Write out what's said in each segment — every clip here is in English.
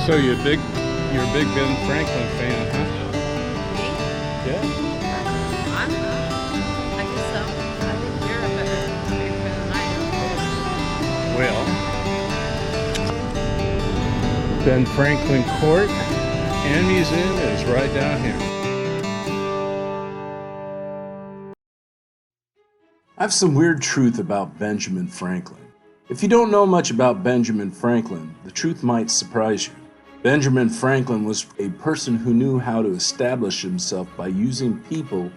So you're a big Ben Franklin fan, huh? Me? Yeah. I'm not. I guess so. I think you're a better fan than I Well, Ben Franklin Court and Museum is right down here. I have some weird truth about Benjamin Franklin. If you don't know much about Benjamin Franklin, the truth might surprise you. Benjamin Franklin was a person who knew how to establish himself by using people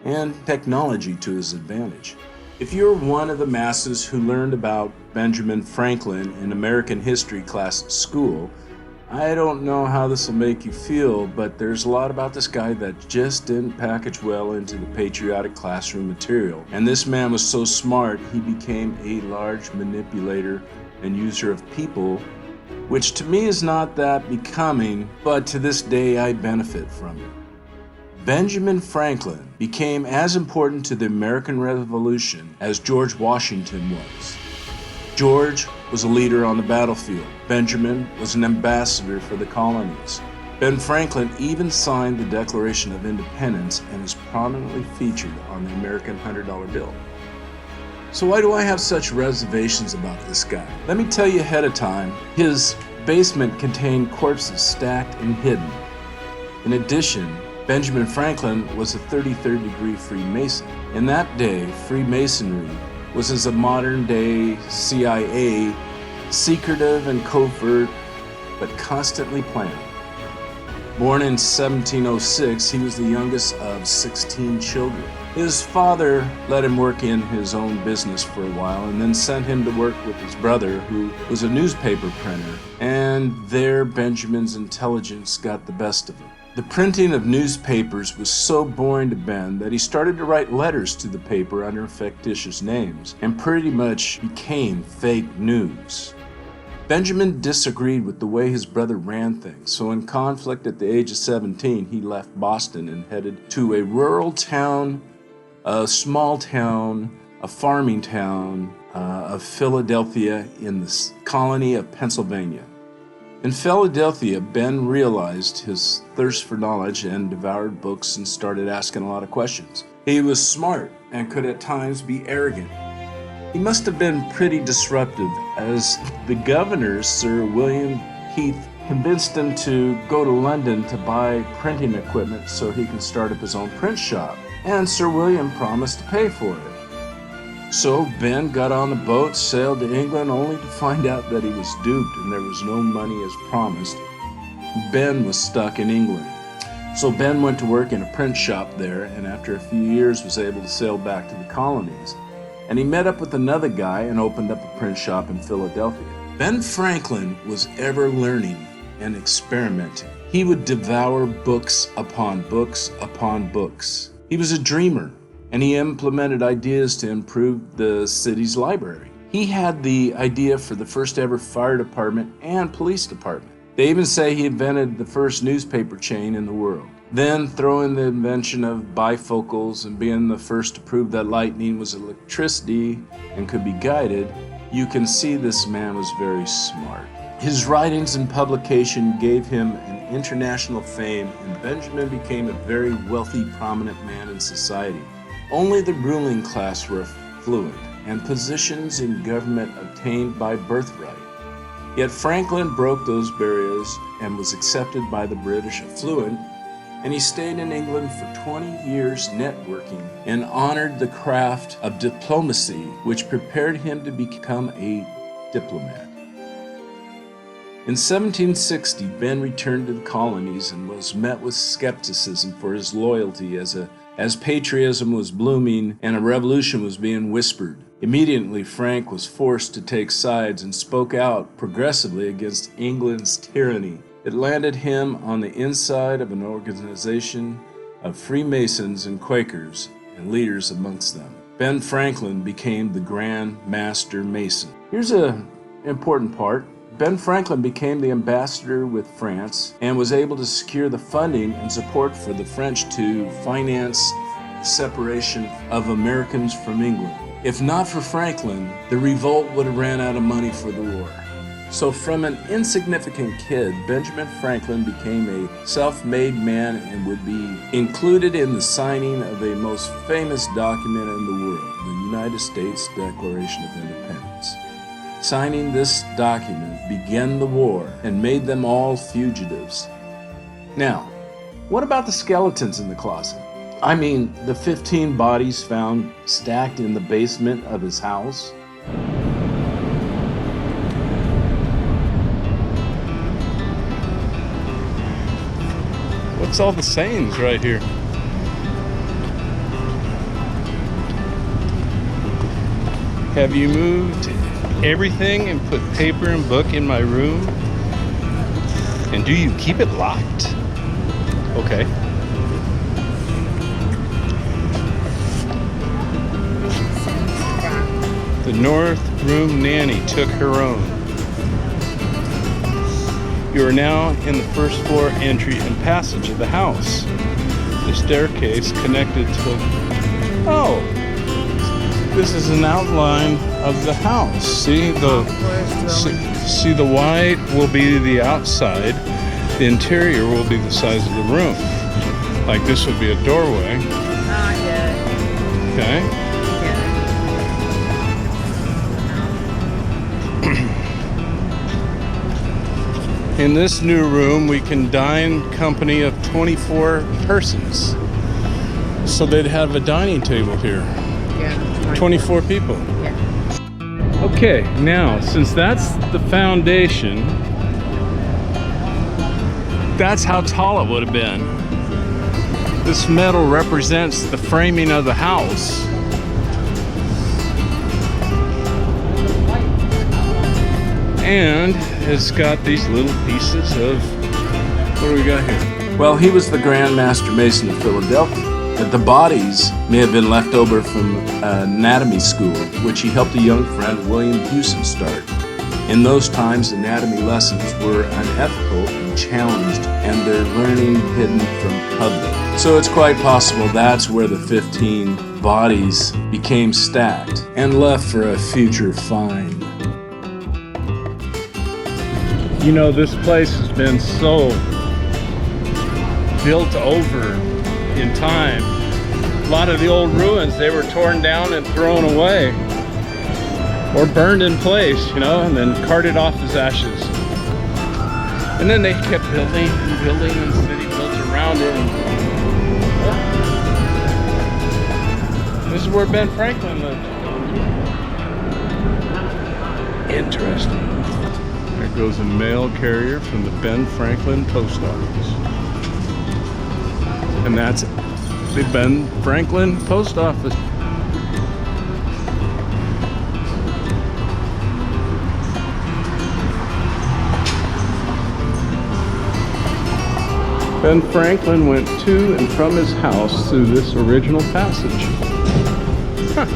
and technology to his advantage. If you're one of the masses who learned about Benjamin Franklin in American history class at school, I don't know how this will make you feel, but there's a lot about this guy that just didn't package well into the patriotic classroom material. And this man was so smart, he became a large manipulator and user of people, which to me is not that becoming, but to this day I benefit from it. Benjamin Franklin became as important to the American Revolution as George Washington was. George was a leader on the battlefield. Benjamin was an ambassador for the colonies. Ben Franklin even signed the Declaration of Independence and is prominently featured on the American $100 bill. So why do I have such reservations about this guy? Let me tell you ahead of time, his basement contained corpses stacked and hidden. In addition, Benjamin Franklin was a 33rd degree Freemason. In that day, Freemasonry was as a modern-day CIA, secretive and covert, but constantly planned. Born in 1706, he was the youngest of 16 children. His father let him work in his own business for a while and then sent him to work with his brother, who was a newspaper printer, and there Benjamin's intelligence got the best of him. The printing of newspapers was so boring to Ben that he started to write letters to the paper under fictitious names and pretty much became fake news. Benjamin disagreed with the way his brother ran things, so in conflict at the age of 17, he left Boston and headed to a rural town, a small town, a farming town of Philadelphia in the colony of Pennsylvania. In Philadelphia, Ben realized his thirst for knowledge and devoured books and started asking a lot of questions. He was smart and could at times be arrogant. He must have been pretty disruptive, as the governor, Sir William Heath, convinced him to go to London to buy printing equipment so he could start up his own print shop, and Sir William promised to pay for it. So Ben got on the boat, sailed to England, only to find out that he was duped and there was no money as promised. Ben was stuck in England. So Ben went to work in a print shop there, and after a few years was able to sail back to the colonies. And he met up with another guy and opened up a print shop in Philadelphia. Ben Franklin was ever learning and experimenting. He would devour books upon books upon books. He was a dreamer, and he implemented ideas to improve the city's library. He had the idea for the first ever fire department and police department. They even say he invented the first newspaper chain in the world. Then throw in the invention of bifocals and being the first to prove that lightning was electricity and could be guided, you can see this man was very smart. His writings and publication gave him an international fame, and Benjamin became a very wealthy, prominent man in society. Only the ruling class were affluent, and positions in government obtained by birthright. Yet Franklin broke those barriers and was accepted by the British affluent, and he stayed in England for 20 years networking and honored the craft of diplomacy, which prepared him to become a diplomat. In 1760, Ben returned to the colonies and was met with skepticism for his loyalty as patriotism was blooming and a revolution was being whispered. Immediately, Frank was forced to take sides and spoke out progressively against England's tyranny. It landed him on the inside of an organization of Freemasons and Quakers and leaders amongst them. Ben Franklin became the Grand Master Mason. Here's an important part. Ben Franklin became the ambassador with France and was able to secure the funding and support for the French to finance the separation of Americans from England. If not for Franklin, the revolt would have ran out of money for the war. So from an insignificant kid, Benjamin Franklin became a self-made man and would be included in the signing of a most famous document in the world, the United States Declaration of Independence. Signing this document began the war and made them all fugitives. Now, what about the skeletons in the closet? I mean, the 15 bodies found stacked in the basement of his house? What's all the sayings right here? Have you moved everything and put paper and book in my room? And do you keep it locked? Okay. The north room nanny took her own. You are now in the first floor entry and passage of the house. The staircase connected to... Oh! This is an outline of the house. See the white will be the outside. The interior will be the size of the room. Like this would be a doorway. Yeah. Okay. In this new room, we can dine company of 24 persons. So they'd have a dining table here. Yeah. 24 people. Yeah. Okay, now, since that's the foundation, that's how tall it would have been. This metal represents the framing of the house. And it's got these little pieces of, what do we got here? Well, he was the Grand Master Mason of Philadelphia. But the bodies may have been left over from anatomy school, which he helped a young friend, William Hewson, start. In those times, anatomy lessons were unethical and challenged, and their learning hidden from public. So it's quite possible that's where the 15 bodies became stacked and left for a future find. You know, this place has been so built over in time. A lot of the old ruins, they were torn down and thrown away or burned in place, you know, and then carted off as ashes. And then they kept building and building, and the city built around it. And this is where Ben Franklin lived. Interesting. There goes a mail carrier from the Ben Franklin Post Office. And that's the Ben Franklin Post Office. Ben Franklin went to and from his house through this original passage. Huh.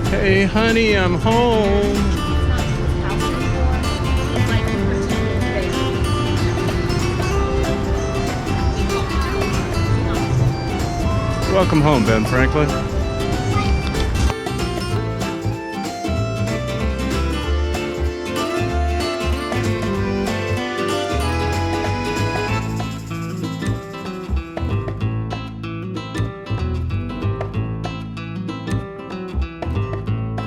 Hey honey, I'm home. Welcome home, Ben Franklin.